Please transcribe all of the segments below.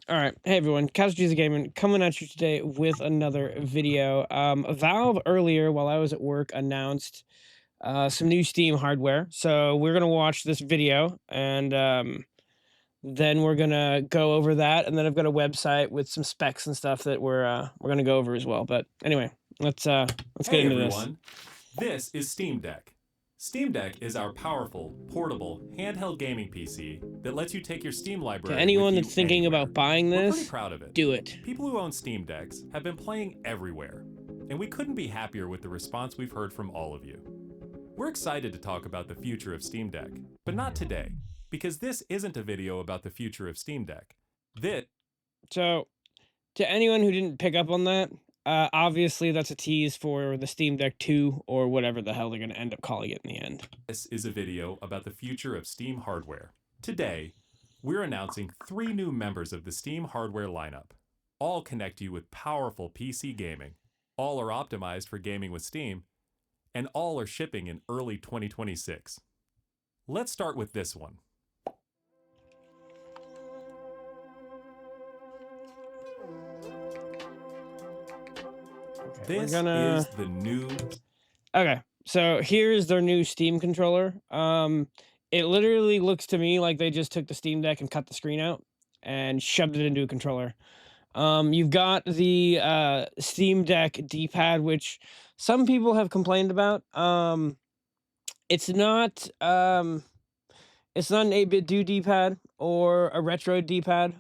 All right, hey everyone, Kazuchi's Gaming coming at you today with another video. Valve earlier, while I was at work, announced some new Steam hardware. So we're gonna watch this video, and then we're gonna go over that. And then I've got a website with some specs and stuff that we're gonna go over as well. But anyway, let's get Hey into this. everyone, this is Steam Deck. Steam Deck is our powerful, portable, handheld gaming PC that lets you take your Steam To library with anyone you that's thinking anywhere. about buying We're pretty this, proud of it. do it. People who own Steam Decks have been playing everywhere, and we couldn't be happier with the response we've heard from all of you. We're excited to talk about the future of Steam Deck, but not today, because this isn't a video about the future of Steam Deck. This So to anyone who didn't pick up on that, obviously that's a tease for the Steam Deck 2 or whatever the hell they're going to end up calling it in the end. is a video about the future of Steam hardware. Today, we're announcing 3 new members of the Steam hardware lineup. All connect you with powerful PC gaming. All are optimized for gaming with Steam, and all are shipping in early 2026. Let's start with this one. Okay, This is the new Okay, so here's their new Steam controller. It literally looks to me like they just took the Steam Deck and cut the screen out and shoved it into a controller. You've got the Steam Deck D-pad, which some people have complained about. It's not it's not an 8-bit do D-pad or a retro D-pad.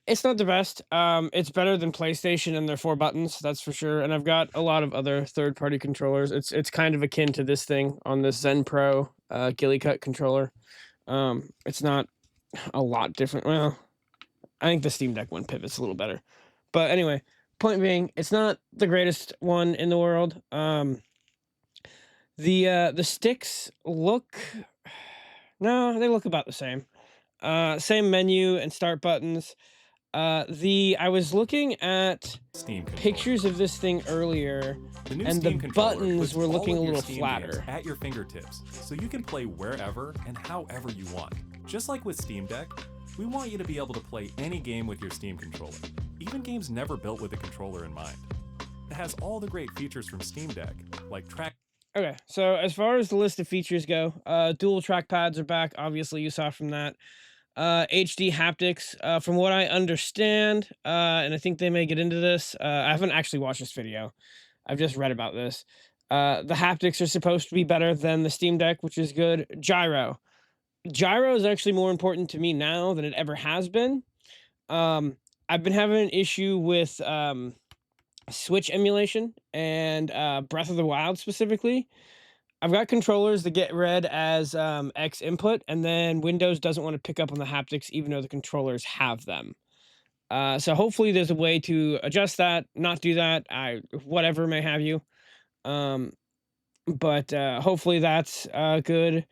It's not the best. It's better than PlayStation and their 4 buttons, that's for sure. And I've got a lot of other third-party controllers. It's kind of akin to this thing on this Zen Pro Gillicut controller. It's not a lot different. Well, I think the Steam Deck one pivots a little better. But anyway, point being, it's not the greatest one in the world. The sticks look no, they look about the same. Same menu and start buttons. I was looking at Steam controller. pictures of this thing earlier, The new and Steam the controller buttons puts were all looking of a your little Steam flatter. games at your fingertips, so you can play wherever and however you want. Just like with Steam Deck, we want you to be able to play any game with your Steam controller, even games never built with a controller in mind. It has all the great features from Steam Deck, like track. Okay, so as far as the list of features go, dual trackpads are back. Obviously, you saw from that. HD haptics, from what I understand, and I think they may get into this. I haven't actually watched this video. I've just read about this. The haptics are supposed to be better than the Steam Deck, which is good. Gyro. Gyro is actually more important to me now than it ever has been. I've been having an issue with Switch emulation and Breath of the Wild specifically. I've got controllers that get read as X input, and then Windows doesn't want to pick up on the haptics, even though the controllers have them. So hopefully there's a way to adjust that, not do that. Whatever may have you. But hopefully that's good.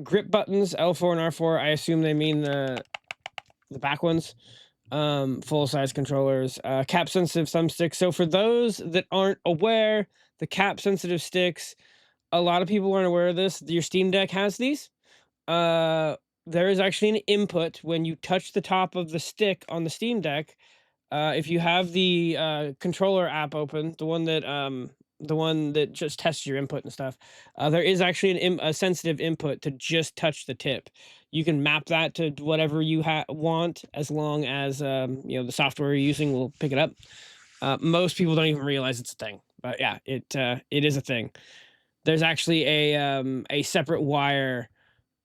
Grip buttons L4 and R4. I assume they mean the back ones. Full size controllers. Cap sensitive thumbsticks. So for those that aren't aware, the cap sensitive sticks, a lot of people aren't aware of this. Your Steam Deck has these. There is actually an input when you touch the top of the stick on the Steam Deck. If you have the controller app open, the one that just tests your input and stuff, there is actually a sensitive input to just touch the tip. You can map that to whatever you want, as long as the software you're using will pick it up. Most people don't even realize it's a thing, but yeah, it is a thing. There's actually a separate wire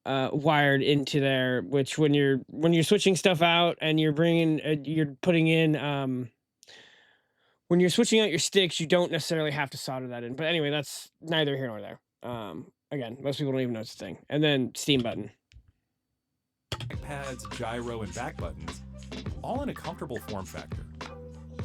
wired into there, which when you're switching stuff out and you're putting in when you're switching out your sticks, you don't necessarily have to solder that in. But anyway, that's neither here nor there. Again, most people don't even know it's a thing. And then Steam button. Pads, gyro, and back buttons, all in a comfortable form factor.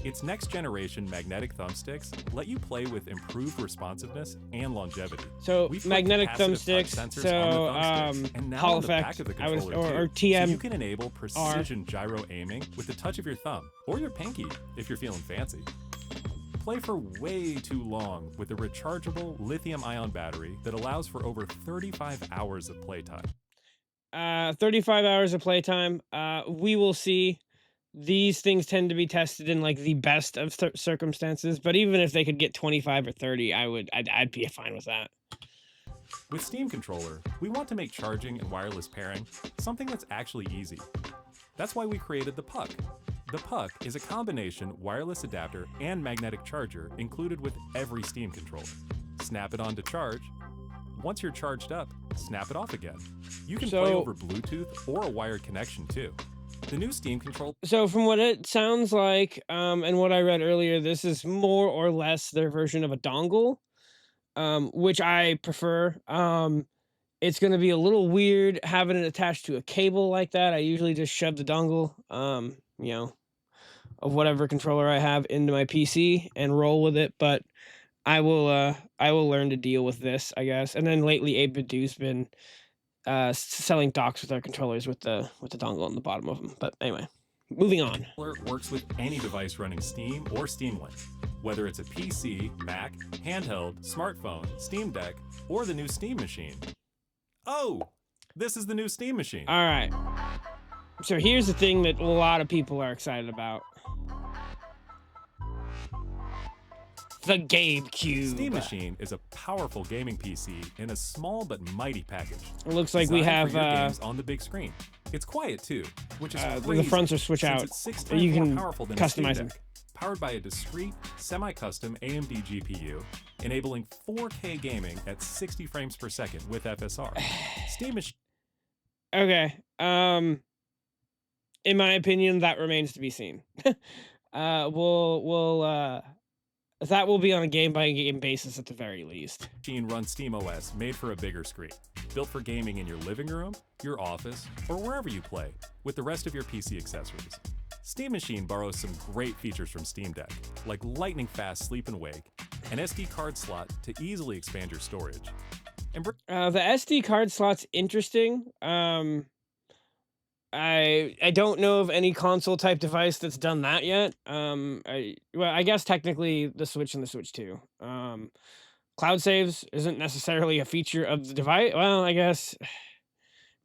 Its next generation magnetic thumbsticks let you play with improved responsiveness and longevity. So magnetic thumbsticks, and now Hall on the back effect, of the I was controller or too, TM. so you can enable precision gyro aiming with the touch of your thumb or your pinky if you're feeling fancy. Play for way too long with a rechargeable lithium-ion battery that allows for over 35 hours of playtime. 35 hours of playtime. We will see. These things tend to be tested in like the best of circumstances, but even if they could get 25 or 30, I'd be fine with that. With Steam Controller, we want to make charging and wireless pairing something that's actually easy. That's why we created the Puck. The Puck is a combination wireless adapter and magnetic charger included with every Steam controller. Snap it on to charge. Once you're charged up, snap it off again. You can play over Bluetooth or a wired connection too. The new Steam controller. So from what it sounds like, and what I read earlier, this is more or less their version of a dongle, which I prefer. It's going to be a little weird having it attached to a cable like that. I usually just shove the dongle, you know, of whatever controller I have into my PC and roll with it. But I will learn to deal with this, I guess. And then lately, 8BitDo's been selling docks with their controllers with the dongle on the bottom of them. But anyway, moving on. Works with any device running Steam or Steam Link, whether it's a PC, Mac, handheld, smartphone, Steam Deck, or the new Steam Machine. Oh, this is the new Steam Machine. All right. So here's the thing that a lot of people are excited about. The GameCube. Steam Machine is a powerful gaming PC in a small but mighty package. It looks like we have games on the big screen. It's quiet too, which is crazy, the fronts are switch out. You can customize them. Powered by a discrete, semi-custom AMD GPU, enabling 4K gaming at 60 frames per second with FSR. Steam Machine. Okay. In my opinion, that remains to be seen. That will be on a game-by-game basis at the very least. Machine runs SteamOS, made for a bigger screen, built for gaming in your living room, your office, or wherever you play, with the rest of your PC accessories. Steam Machine borrows some great features from Steam Deck, like lightning-fast sleep and wake, an SD card slot to easily expand your storage. And the SD card slot's interesting. I don't know of any console type device that's done that yet. I guess technically the Switch and the Switch 2. Cloud saves isn't necessarily a feature of the device. Well, I guess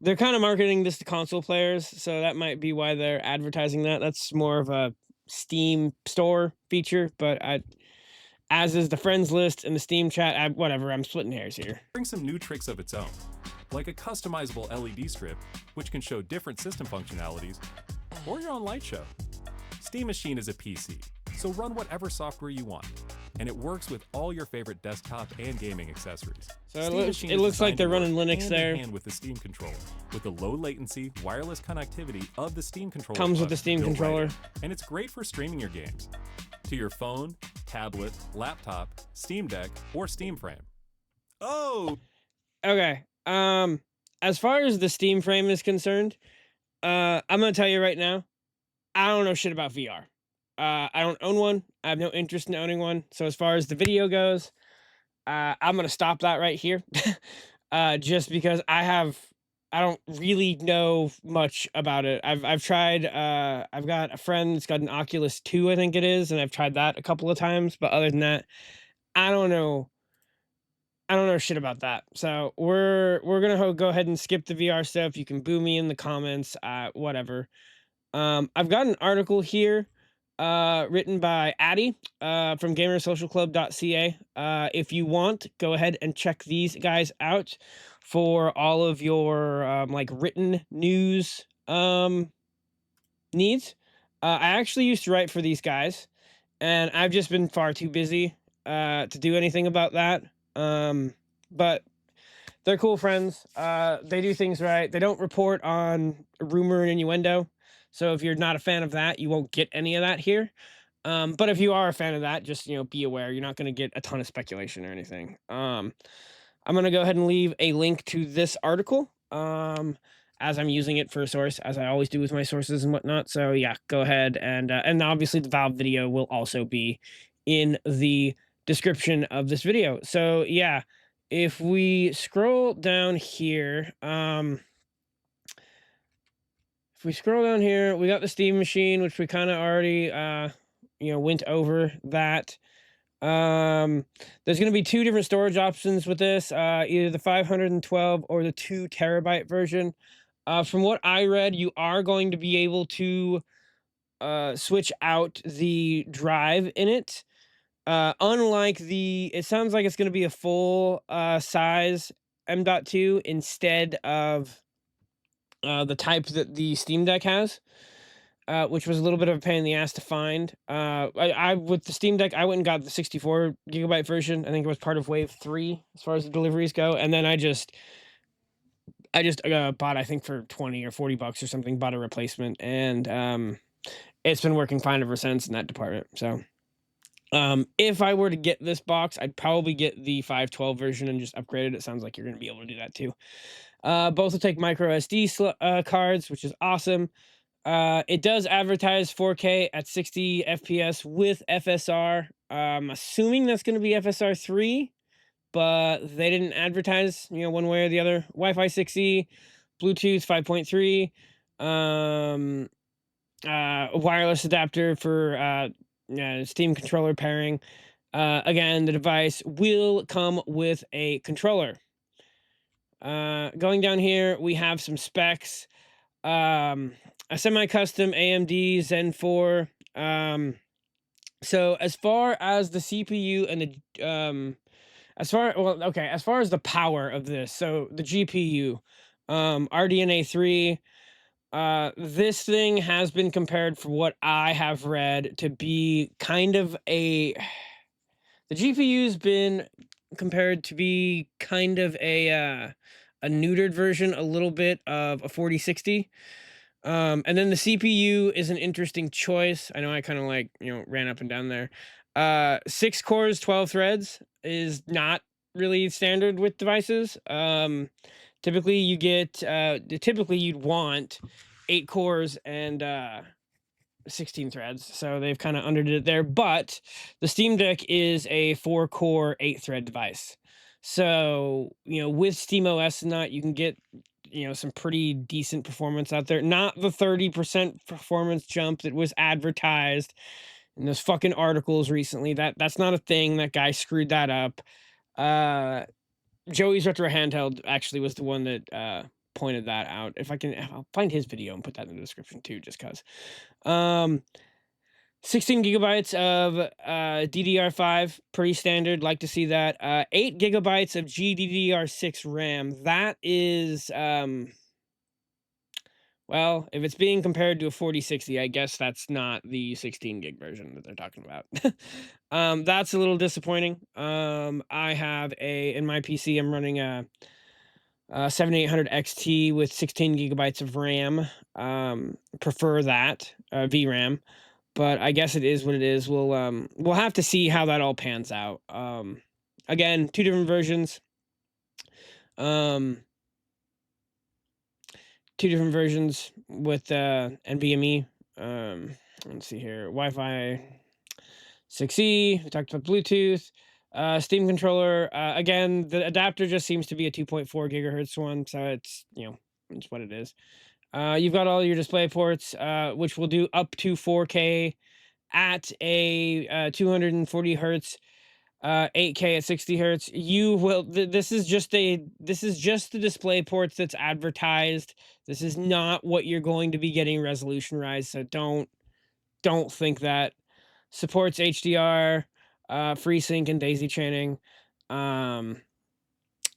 they're kind of marketing this to console players, so that might be why they're advertising that. That's more of a Steam store feature, but as is the friends list and the Steam chat, whatever, I'm splitting hairs here. Bring some new tricks of its own, like a customizable LED strip, which can show different system functionalities, or your own light show. Steam Machine is a PC, so run whatever software you want, and it works with all your favorite desktop and gaming accessories. So it looks like they're running Linux there. And with the Steam controller, with the low latency wireless connectivity of the Steam controller. Comes with the Steam controller, right, and it's great for streaming your games to your phone, tablet, laptop, Steam Deck, or Steam Frame. Oh, okay. As far as the Steam Frame is concerned, I'm gonna tell you right now, I don't know shit about VR. I don't own one. I have no interest in owning one. So as far as the video goes, I'm gonna stop that right here. Just because I don't really know much about it. I've tried. I've got a friend that's got an Oculus 2, I think it is, and I've tried that a couple of times. But other than that, I don't know shit about that. So we're gonna go ahead and skip the VR stuff. You can boo me in the comments, whatever. I've got an article here, written by Addy, from gamersocialclub.ca. If you want, go ahead and check these guys out for all of your like written news needs. I actually used to write for these guys, and I've just been far too busy to do anything about that. But they're cool friends. They do things right. They don't report on rumor and innuendo. So if you're not a fan of that, you won't get any of that here. But if you are a fan of that, just, be aware. You're not going to get a ton of speculation or anything. I'm going to go ahead and leave a link to this article, as I'm using it for a source, as I always do with my sources and whatnot. So yeah, go ahead. And obviously the Valve video will also be in the description of this video. So yeah, if we scroll down here, we got the Steam Machine, which we kind of already, went over that. There's going to be two different storage options with this, either the 512 or the 2 terabyte version. From what I read, you are going to be able to switch out the drive in it. Unlike it sounds like it's going to be a full size M.2 instead of the type that the Steam Deck has, which was a little bit of a pain in the ass to find. I with the Steam Deck, I went and got the 64 gigabyte version. I think it was part of Wave 3 as far as the deliveries go, and then I just bought, I think for 20 or 40 bucks or something, bought a replacement, and it's been working fine ever since in that department. So if I were to get this box, I'd probably get the 512 version and just upgrade it. It sounds like you're going to be able to do that too. Both will take micro SD cards, which is awesome. It does advertise 4K at 60 FPS with FSR. I'm assuming that's going to be FSR 3, but they didn't advertise, one way or the other. Wi-Fi 6E, Bluetooth 5.3, wireless adapter for Steam controller pairing. Again, the device will come with a controller. Going down here, we have some specs. A semi-custom AMD Zen 4. So as far as the CPU and the as far as the power of this, so the GPU, RDNA 3, this thing has been compared, for what I have read, to be kind of the GPU's been compared to be kind of a neutered version, a little bit of a 4060. And then the CPU is an interesting choice. I know I kind of ran up and down there. 6 cores, 12 threads is not really standard with devices. Typically you'd want 8 cores and 16 threads. So they've kind of underdid it there, but the Steam Deck is a 4-core, 8-thread device. So, with SteamOS and that, you can get some pretty decent performance out there. Not the 30% performance jump that was advertised in those fucking articles recently. That's not a thing. That guy screwed that up. Joey's Retro Handheld actually was the one that pointed that out. I'll find his video and put that in the description too, just cause. 16 gigabytes of DDR5, pretty standard. Like to see that. 8 gigabytes of GDDR6 RAM. That is, well, if it's being compared to a 4060, I guess that's not the 16 gig version that they're talking about. That's a little disappointing. I have in my PC, I'm running a 7800 XT with 16 gigabytes of RAM. Prefer that VRAM. But I guess it is what it is. We'll have to see how that all pans out. Again, 2 different versions. 2 different versions with NVMe. Let's see here. Wi-Fi 6E. We talked about Bluetooth. Steam controller. Again, the adapter just seems to be a 2.4 gigahertz one, so it's it's what it is. You've got all your display ports, which will do up to 4K at a 240 hertz, 8K at 60 hertz. You will. This is just the display ports that's advertised. This is not what you're going to be getting resolution-wise. So don't think that. Supports HDR, FreeSync, and daisy chaining. HDMI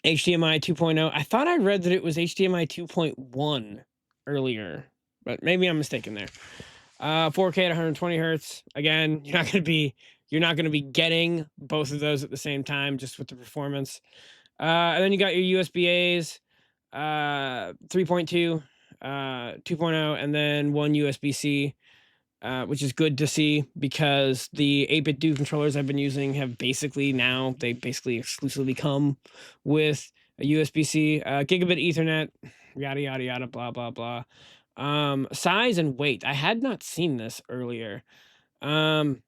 2.0. I thought I read that it was HDMI 2.1 earlier, but maybe I'm mistaken there. 4K at 120 hertz. Again, you're not going to be getting both of those at the same time, just with the performance. And then you got your USB A's, 3.2, 2.0, and then one USB-C, which is good to see, because the 8-bit DO controllers I've been using have basically exclusively come with a USB-C, gigabit Ethernet, yada yada yada, blah blah blah. Size and weight. I had not seen this earlier. I'm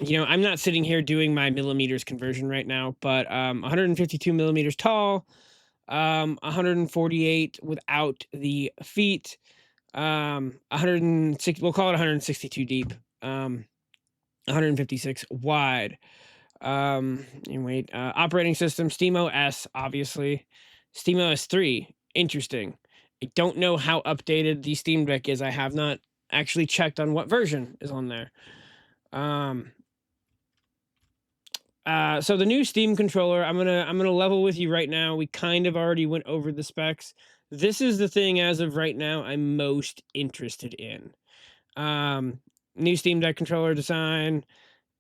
not sitting here doing my millimeters conversion right now, but 152 millimeters tall, 148 without the feet, 160. We'll call it 162 deep, 156 wide. Operating system SteamOS, obviously. SteamOS 3, interesting. I don't know how updated the Steam Deck is. I have not actually checked on what version is on there. So the new Steam controller, I'm gonna level with you right now. We kind of already went over the specs. This is the thing as of right now I'm most interested in. New Steam Deck controller design.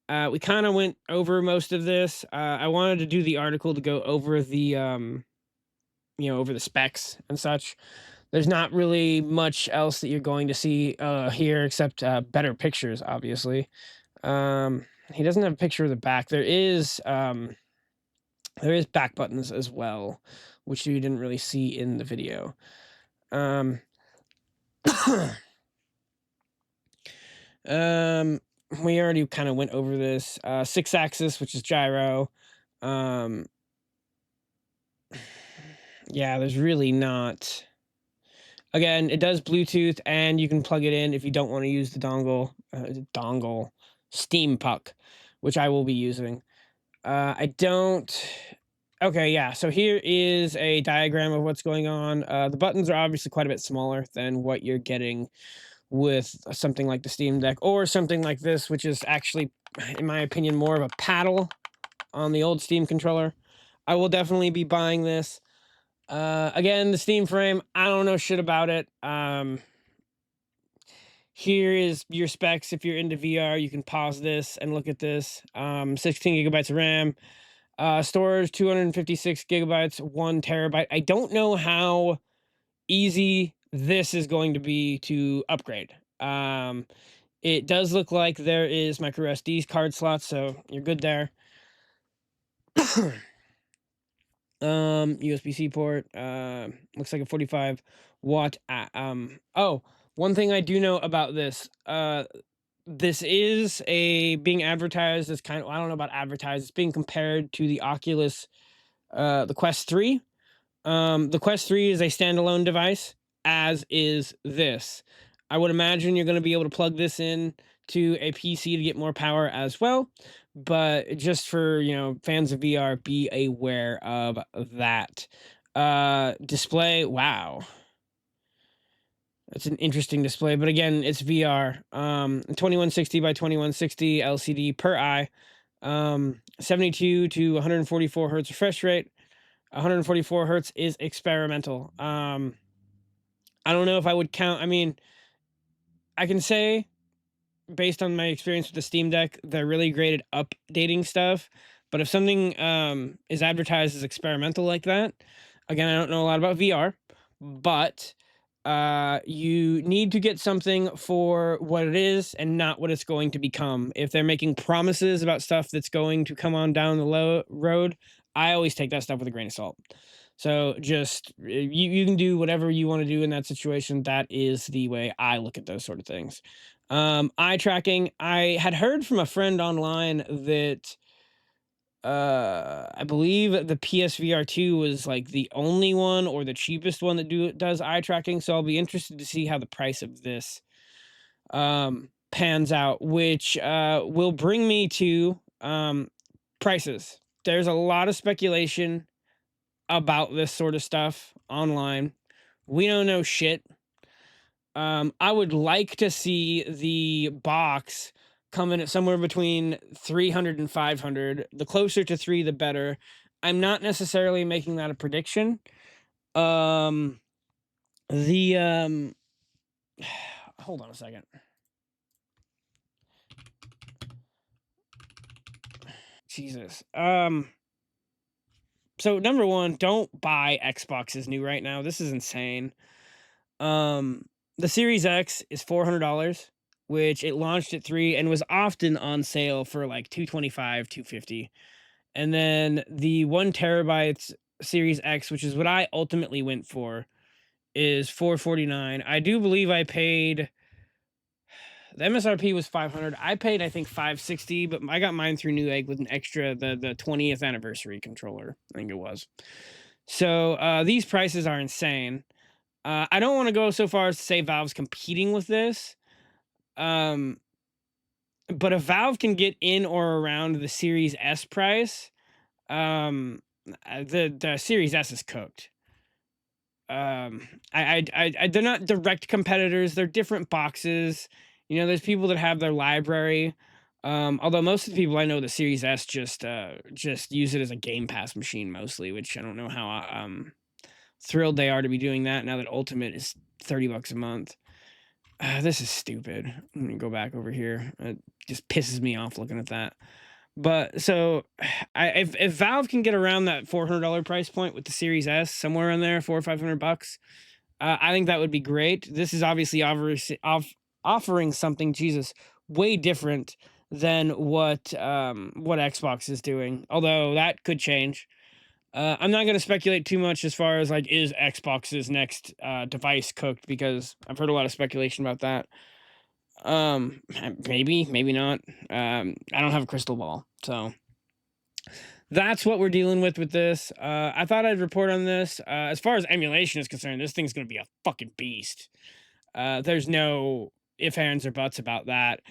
We kind of went over most of this. I wanted to do the article to go over the over the specs and such. There's not really much else that you're going to see here except better pictures, obviously. He doesn't have a picture of the back. There is back buttons as well, which you didn't really see in the video. We already kind of went over this. 6-axis, which is gyro. Yeah, there's really not. Again, it does Bluetooth, and you can plug it in if you don't want to use the dongle Steam Puck, which I will be using. I don't. Okay, yeah. So here is a diagram of what's going on. The buttons are obviously quite a bit smaller than what you're getting with something like the Steam Deck or something like this, which is actually, in my opinion, more of a paddle on the old Steam controller. I will definitely be buying this. Again, the Steam frame, I don't know shit about it. Here is your specs. If you're into VR, you can pause this and look at this. 16 gigabytes of RAM. Storage 256 gigabytes, 1 terabyte. I don't know how easy this is going to be to upgrade. It does look like there is micro SD card slots, so you're good there. USB-C port. Looks like a 45 watt. Oh, one thing I do know about this. This is being advertised as kind of, I don't know about advertised. It's being compared to the Oculus, the Quest 3. The Quest 3 is a standalone device, as is this. I would imagine you're going to be able to plug this in to a PC to get more power as well. But just for, fans of VR, be aware of that. Display, wow. That's an interesting display, but again, it's VR. 2160 by 2160 LCD per eye. 72 to 144 hertz refresh rate. 144 hertz is experimental. I don't know if I would count. I mean, I can say, based on my experience with the Steam Deck, they're really great at updating stuff. But if something is advertised as experimental like that, again, I don't know a lot about VR, but you need to get something for what it is and not what it's going to become. If they're making promises about stuff that's going to come on down the road, I always take that stuff with a grain of salt. So just you can do whatever you want to do in that situation. That is the way I look at those sort of things. Eye tracking. I had heard from a friend online that I believe the PSVR 2 was like the only one or the cheapest one that does eye tracking. So I'll be interested to see how the price of this pans out, which will bring me to prices. There's a lot of speculation about this sort of stuff online. We don't know shit. I would like to see the box come in at somewhere between 300 and 500. The closer to 3, the better. I'm not necessarily making that a prediction. Hold on a second. Jesus. So number one, don't buy Xboxes new right now. This is insane. The Series X is $400, which it launched at 3 and was often on sale for like $225, $250. And then the 1 terabyte Series X, which is what I ultimately went for, is $449. I do believe I paid, the MSRP was $500. I paid, I think, $560, but I got mine through Newegg with an extra, the 20th anniversary controller, I think it was. So these prices are insane. I don't want to go so far as to say Valve's competing with this. But if Valve can get in or around the Series S price, the Series S is cooked. they're not direct competitors. They're different boxes. You know, there's people that have their library. Although most of the people I know, the Series S just use it as a Game Pass machine mostly, which I don't know how thrilled they are to be doing that now that Ultimate is $30 a month. This is stupid. Let me go back over here. It just pisses me off looking at that. But so, if Valve can get around that $400 price point with the Series S, somewhere in there, 400 or 500 bucks, I think that would be great. This is obviously offering something, Jesus, way different than what Xbox is doing. Although that could change. I'm not going to speculate too much as far as like is Xbox's next device cooked, because I've heard a lot of speculation about that. Maybe not. I don't have a crystal ball, so that's what we're dealing with this. I thought I'd report on this. As far as emulation is concerned, this thing's gonna be a fucking beast. There's no ifs, ands, or buts about that.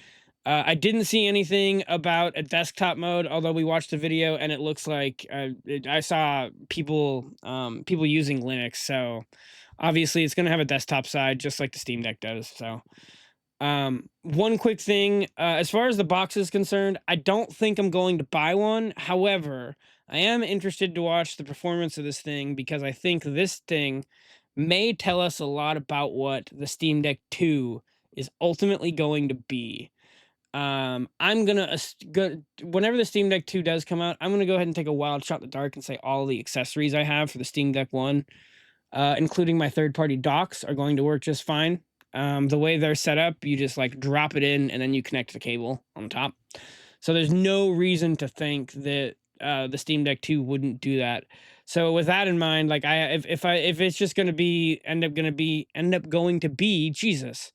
I didn't see anything about a desktop mode, although we watched the video and it looks like I saw people using Linux, so obviously it's gonna have a desktop side just like the Steam Deck does. So one quick thing, as far as the box is concerned, I don't think I'm going to buy one. However, I am interested to watch the performance of this thing, because I think this thing may tell us a lot about what the Steam Deck 2 is ultimately going to be. I'm gonna whenever the Steam Deck 2 does come out, I'm gonna go ahead and take a wild shot in the dark and say all the accessories I have for the Steam Deck 1, including my third-party docks, are going to work just fine. The way they're set up, you just like drop it in and then you connect the cable on top. So there's no reason to think that the Steam Deck 2 wouldn't do that. So with that in mind, like if it's just going to be end up going to be Jesus,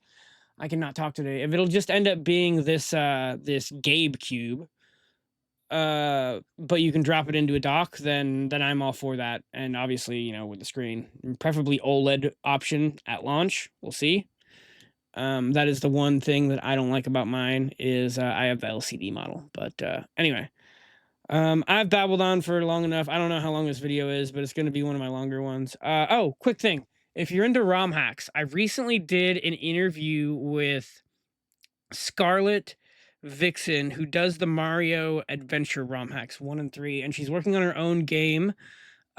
I cannot talk today. If it'll just end up being this this Gabe Cube, but you can drop it into a dock, then I'm all for that. And obviously, you know, with the screen, preferably OLED option at launch. We'll see. That is the one thing that I don't like about mine is I have the LCD model. But anyway, I've babbled on for long enough. I don't know how long this video is, but it's going to be one of my longer ones. Oh, quick thing. If you're into ROM hacks, I recently did an interview with Scarlett Vixen, who does the Mario Adventure ROM hacks 1 and 3, and she's working on her own game.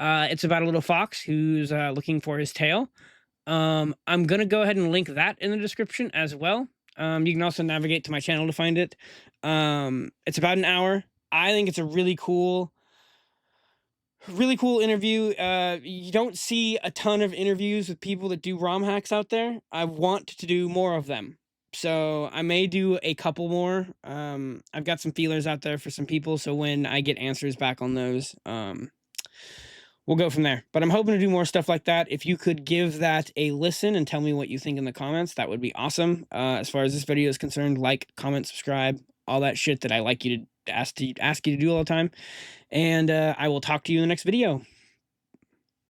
It's about a little fox who's looking for his tail. I'm gonna go ahead and link that in the description as well. You can also navigate to my channel to find it. It's about an hour. I think it's a really cool interview. You don't see a ton of interviews with people that do ROM hacks out there. I want to do more of them, so I may do a couple more. I've got some feelers out there for some people, so when I get answers back on those, we'll go from there. But I'm hoping to do more stuff like that. If you could give that a listen and tell me what you think in the comments, that would be awesome. As far as this video is concerned, like, comment, subscribe, all that shit that I like you to ask you to do all the time. And I will talk to you in the next video.